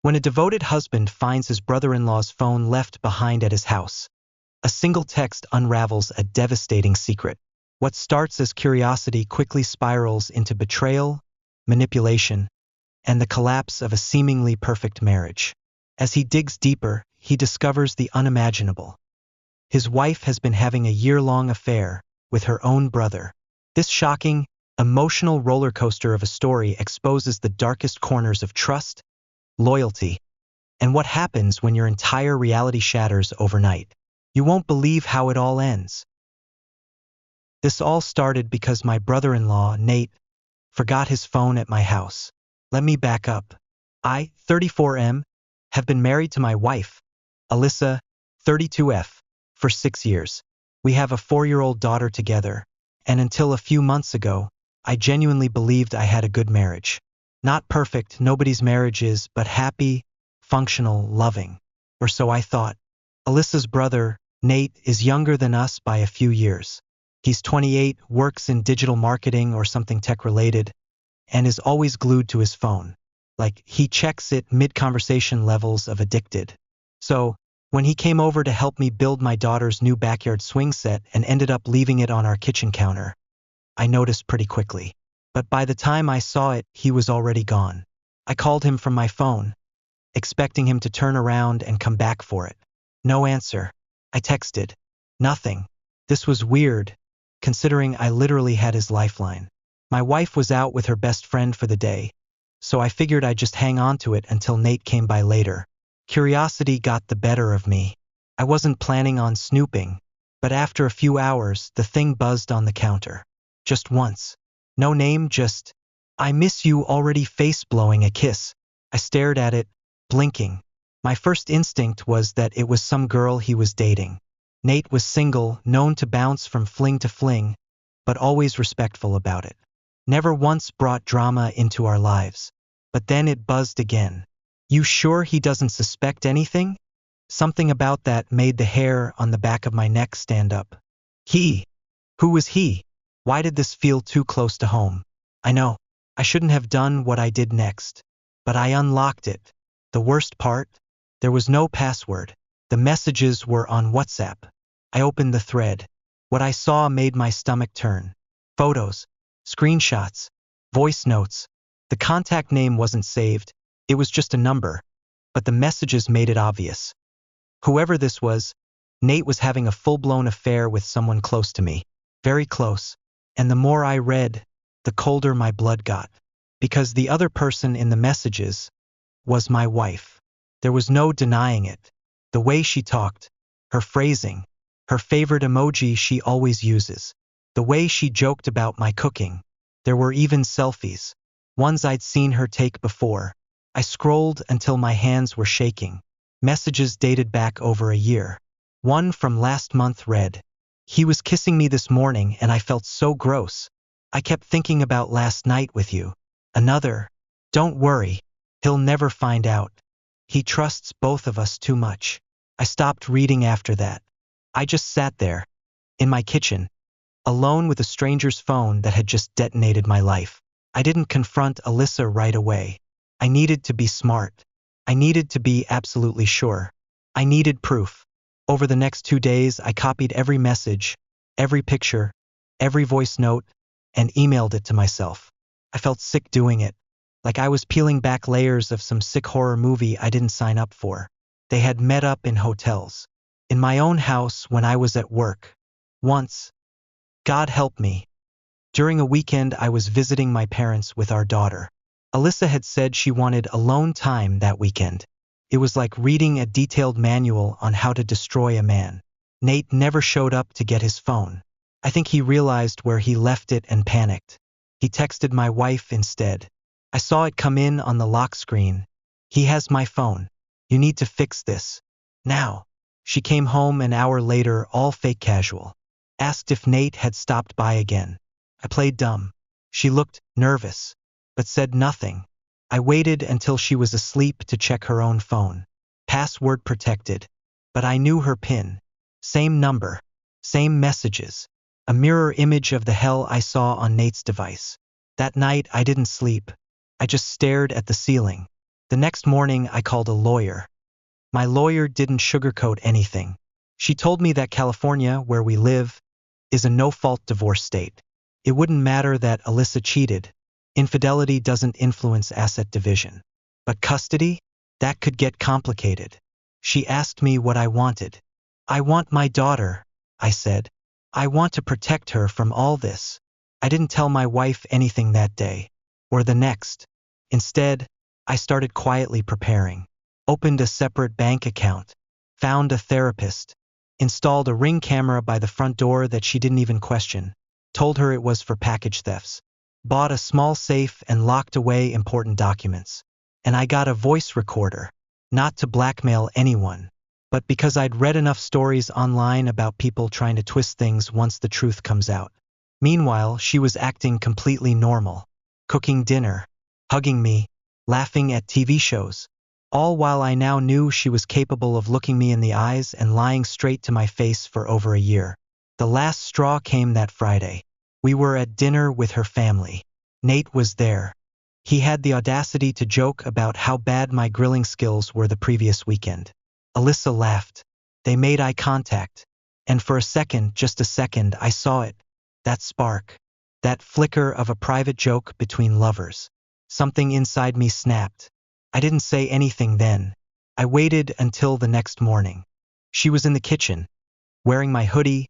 When a devoted husband finds his brother-in-law's phone left behind at his house, a single text unravels a devastating secret. What starts as curiosity quickly spirals into betrayal, manipulation, and the collapse of a seemingly perfect marriage. As he digs deeper, he discovers the unimaginable. His wife has been having a year-long affair with her own brother. This shocking, emotional roller coaster of a story exposes the darkest corners of trust, loyalty, and what happens when your entire reality shatters overnight. You won't believe how it all ends. This all started because my brother-in-law, Nate, forgot his phone at my house. Let me back up. I, 34M, have been married to my wife, Alyssa, 32F, for 6 years. We have a 4-year-old daughter together, and until a few months ago, I genuinely believed I had a good marriage. Not perfect, nobody's marriage is, but happy, functional, loving. Or so I thought. Alyssa's brother, Nate, is younger than us by a few years. He's 28, works in digital marketing or something tech-related, and is always glued to his phone. Like, he checks it mid-conversation levels of addicted. So, when he came over to help me build my daughter's new backyard swing set and ended up leaving it on our kitchen counter, I noticed pretty quickly. But by the time I saw it, he was already gone. I called him from my phone, expecting him to turn around and come back for it. No answer. I texted. Nothing. This was weird, considering I literally had his lifeline. My wife was out with her best friend for the day, so I figured I'd just hang on to it until Nate came by later. Curiosity got the better of me. I wasn't planning on snooping, but after a few hours, the thing buzzed on the counter. Just once. No name, just, "I miss you," already face-blowing a kiss. I stared at it, blinking. My first instinct was that it was some girl he was dating. Nate was single, known to bounce from fling to fling, but always respectful about it. Never once brought drama into our lives. But then it buzzed again. "You sure he doesn't suspect anything?" Something about that made the hair on the back of my neck stand up. He? Who was he? Why did this feel too close to home? I know, I shouldn't have done what I did next. But I unlocked it. The worst part? There was no password. The messages were on WhatsApp. I opened the thread. What I saw made my stomach turn. Photos, screenshots, voice notes. The contact name wasn't saved. It was just a number. But the messages made it obvious. Whoever this was, Nate was having a full-blown affair with someone close to me. Very close. And the more I read, the colder my blood got. Because the other person in the messages was my wife. There was no denying it. The way she talked, her phrasing, her favorite emoji she always uses, the way she joked about my cooking. There were even selfies, ones I'd seen her take before. I scrolled until my hands were shaking. Messages dated back over a year. One from last month read, "He was kissing me this morning and I felt so gross. I kept thinking about last night with you." Another, "Don't worry, he'll never find out. He trusts both of us too much." I stopped reading after that. I just sat there, in my kitchen, alone with a stranger's phone that had just detonated my life. I didn't confront Alyssa right away. I needed to be smart. I needed to be absolutely sure. I needed proof. Over the next 2 days, I copied every message, every picture, every voice note, and emailed it to myself. I felt sick doing it, like I was peeling back layers of some sick horror movie I didn't sign up for. They had met up in hotels, in my own house when I was at work. Once, God help me, during a weekend I was visiting my parents with our daughter. Alyssa had said she wanted alone time that weekend. It was like reading a detailed manual on how to destroy a man. Nate never showed up to get his phone. I think he realized where he left it and panicked. He texted my wife instead. I saw it come in on the lock screen. "He has my phone. You need to fix this. Now." She came home an hour later, all fake casual. Asked if Nate had stopped by again. I played dumb. She looked nervous, but said nothing. I waited until she was asleep to check her own phone. Password protected. But I knew her PIN. Same number. Same messages. A mirror image of the hell I saw on Nate's device. That night I didn't sleep. I just stared at the ceiling. The next morning, I called a lawyer. My lawyer didn't sugarcoat anything. She told me that California, where we live, is a no-fault divorce state. It wouldn't matter that Alyssa cheated. Infidelity doesn't influence asset division. But custody? That could get complicated. She asked me what I wanted. I want my daughter, I said. I want to protect her from all this. I didn't tell my wife anything that day, or the next. Instead, I started quietly preparing. Opened a separate bank account. Found a therapist. Installed a Ring camera by the front door that she didn't even question. Told her it was for package thefts. Bought a small safe and locked away important documents. And I got a voice recorder. Not to blackmail anyone, but because I'd read enough stories online about people trying to twist things once the truth comes out. Meanwhile, she was acting completely normal. Cooking dinner. Hugging me. Laughing at TV shows. All while I now knew she was capable of looking me in the eyes and lying straight to my face for over a year. The last straw came that Friday. We were at dinner with her family. Nate was there. He had the audacity to joke about how bad my grilling skills were the previous weekend. Alyssa laughed. They made eye contact. And for a second, just a second, I saw it. That spark. That flicker of a private joke between lovers. Something inside me snapped. I didn't say anything then. I waited until the next morning. She was in the kitchen, wearing my hoodie,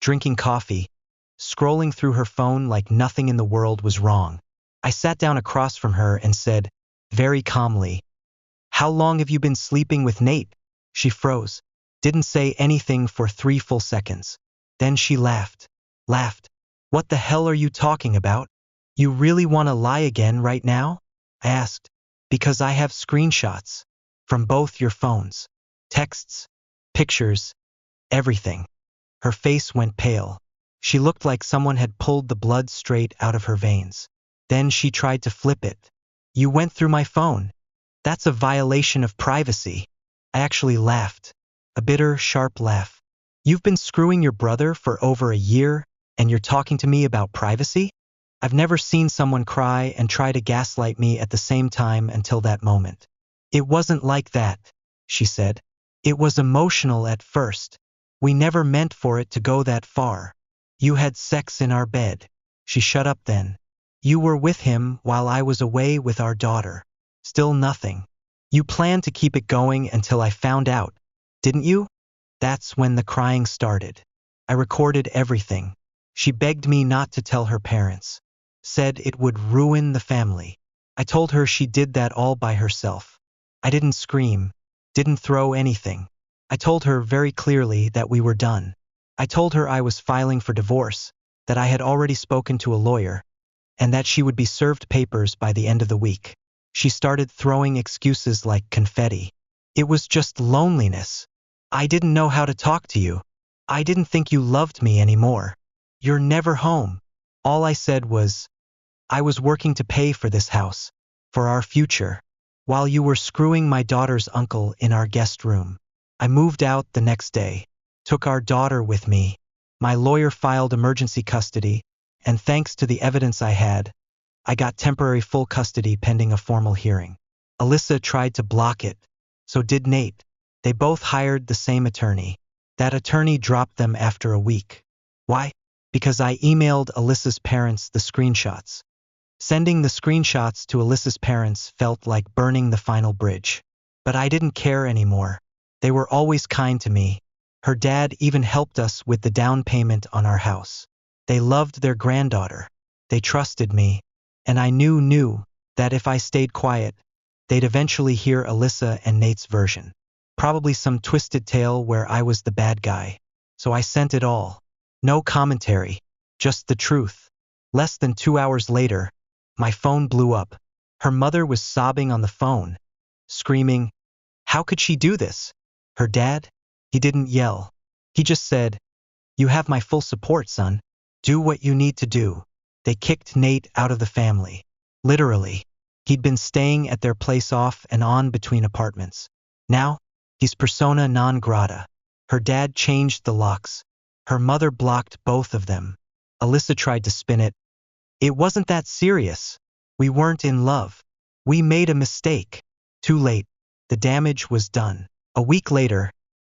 drinking coffee, scrolling through her phone like nothing in the world was wrong. I sat down across from her and said, very calmly, "How long have you been sleeping with Nate?" She froze, didn't say anything for 3 full seconds. Then she laughed. "What the hell are you talking about? You really want to lie again right now?" I asked. "Because I have screenshots. From both your phones. Texts, pictures, everything." Her face went pale. She looked like someone had pulled the blood straight out of her veins. Then she tried to flip it. "You went through my phone. That's a violation of privacy." I actually laughed. A bitter, sharp laugh. "You've been screwing your brother for over a year, and you're talking to me about privacy?" I've never seen someone cry and try to gaslight me at the same time until that moment. "It wasn't like that," she said. "It was emotional at first. We never meant for it to go that far. You had sex in our bed." She shut up then. "You were with him while I was away with our daughter. Still nothing. You planned to keep it going until I found out, didn't you?" That's when the crying started. I recorded everything. She begged me not to tell her parents. Said it would ruin the family. I told her she did that all by herself. I didn't scream, didn't throw anything. I told her very clearly that we were done. I told her I was filing for divorce, that I had already spoken to a lawyer, and that she would be served papers by the end of the week. She started throwing excuses like confetti. "It was just loneliness. I didn't know how to talk to you. I didn't think you loved me anymore. You're never home." All I said was, "I was working to pay for this house, for our future, while you were screwing my daughter's uncle in our guest room." I moved out the next day, took our daughter with me. My lawyer filed emergency custody, and thanks to the evidence I had, I got temporary full custody pending a formal hearing. Alyssa tried to block it. So did Nate. They both hired the same attorney. That attorney dropped them after a week. Why? Because I emailed Alyssa's parents the screenshots. Sending the screenshots to Alyssa's parents felt like burning the final bridge. But I didn't care anymore. They were always kind to me. Her dad even helped us with the down payment on our house. They loved their granddaughter. They trusted me. And I knew that if I stayed quiet, they'd eventually hear Alyssa and Nate's version. Probably some twisted tale where I was the bad guy. So I sent it all. No commentary. Just the truth. Less than 2 hours later, my phone blew up. Her mother was sobbing on the phone, screaming, "How could she do this?" Her dad? He didn't yell. He just said, "You have my full support, son. Do what you need to do." They kicked Nate out of the family. Literally. He'd been staying at their place off and on between apartments. Now, he's persona non grata. Her dad changed the locks. Her mother blocked both of them. Alyssa tried to spin it. "It wasn't that serious. We weren't in love. We made a mistake." Too late. The damage was done. A week later,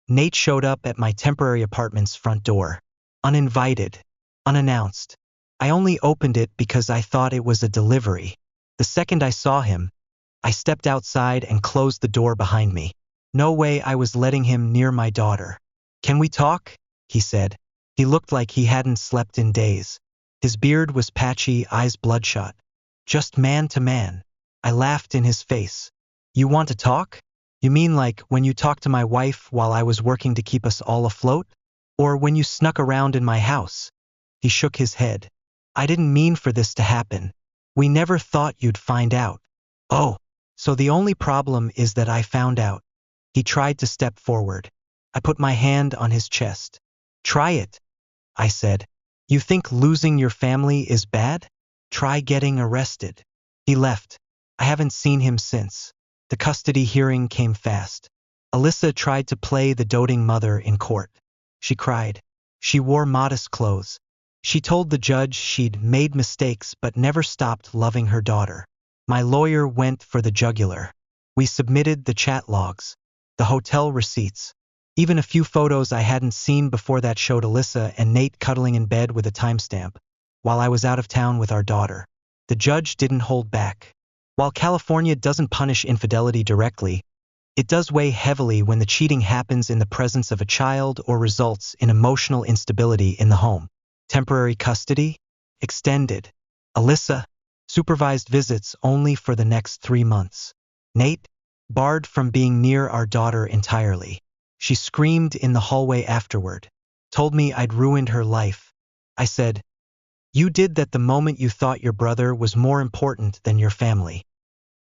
Nate showed up at my temporary apartment's front door. Uninvited. Unannounced. I only opened it because I thought it was a delivery. The second I saw him, I stepped outside and closed the door behind me. No way I was letting him near my daughter. "Can we talk?" he said. He looked like he hadn't slept in days. His beard was patchy, eyes bloodshot. "Just man to man." I laughed in his face. "You want to talk? You mean like when you talked to my wife while I was working to keep us all afloat? Or when you snuck around in my house?" He shook his head. "I didn't mean for this to happen. We never thought you'd find out." "Oh, so the only problem is that I found out." He tried to step forward. I put my hand on his chest. "Try it," I said. "You think losing your family is bad? Try getting arrested." He left. I haven't seen him since. The custody hearing came fast. Alyssa tried to play the doting mother in court. She cried. She wore modest clothes. She told the judge she'd made mistakes but never stopped loving her daughter. My lawyer went for the jugular. We submitted the chat logs, the hotel receipts. Even a few photos I hadn't seen before that showed Alyssa and Nate cuddling in bed with a timestamp, while I was out of town with our daughter. The judge didn't hold back. While California doesn't punish infidelity directly, it does weigh heavily when the cheating happens in the presence of a child or results in emotional instability in the home. Temporary custody? Extended. Alyssa? Supervised visits only for the next 3 months. Nate? Barred from being near our daughter entirely. She screamed in the hallway afterward. Told me I'd ruined her life. I said, "You did that the moment you thought your brother was more important than your family."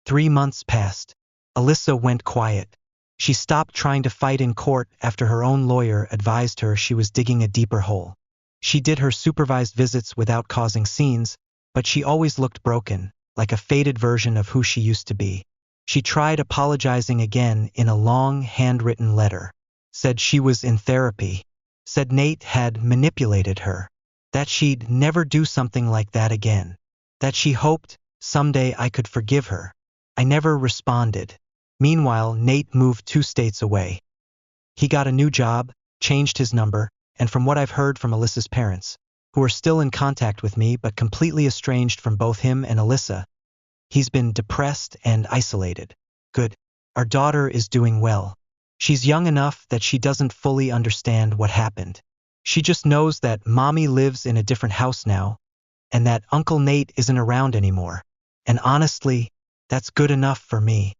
3 months passed. Alyssa went quiet. She stopped trying to fight in court after her own lawyer advised her she was digging a deeper hole. She did her supervised visits without causing scenes, but she always looked broken, like a faded version of who she used to be. She tried apologizing again in a long, handwritten letter. Said she was in therapy. Said Nate had manipulated her. That she'd never do something like that again. That she hoped someday I could forgive her. I never responded. Meanwhile, Nate moved 2 states away. He got a new job, changed his number, and from what I've heard from Alyssa's parents, who are still in contact with me but completely estranged from both him and Alyssa, he's been depressed and isolated. Good. Our daughter is doing well. She's young enough that she doesn't fully understand what happened. She just knows that mommy lives in a different house now, and that Uncle Nate isn't around anymore. And honestly, that's good enough for me.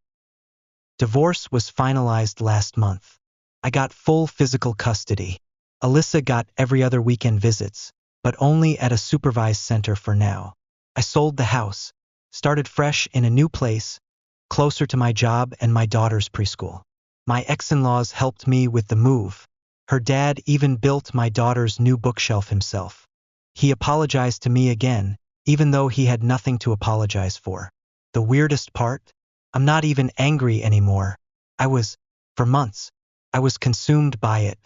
Divorce was finalized last month. I got full physical custody. Alyssa got every other weekend visits, but only at a supervised center for now. I sold the house, started fresh in a new place, closer to my job and my daughter's preschool. My ex-in-laws helped me with the move. Her dad even built my daughter's new bookshelf himself. He apologized to me again, even though he had nothing to apologize for. The weirdest part? I'm not even angry anymore. For months, I was consumed by it.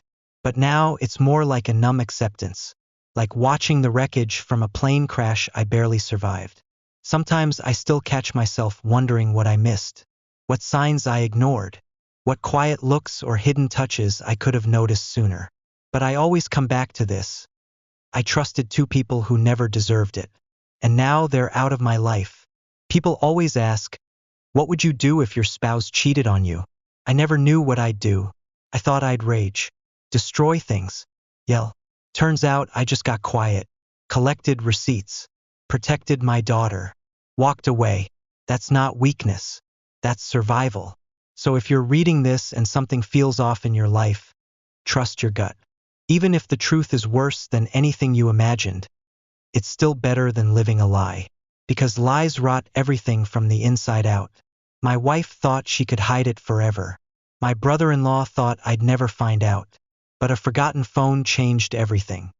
But now it's more like a numb acceptance, like watching the wreckage from a plane crash I barely survived. Sometimes I still catch myself wondering what I missed, what signs I ignored, what quiet looks or hidden touches I could have noticed sooner. But I always come back to this. I trusted 2 people who never deserved it, and now they're out of my life. People always ask, what would you do if your spouse cheated on you? I never knew what I'd do. I thought I'd rage, destroy things, yell. Turns out I just got quiet, collected receipts, protected my daughter, walked away. That's not weakness. That's survival. So if you're reading this and something feels off in your life, trust your gut. Even if the truth is worse than anything you imagined, it's still better than living a lie. Because lies rot everything from the inside out. My wife thought she could hide it forever. My brother-in-law thought I'd never find out. But a forgotten phone changed everything.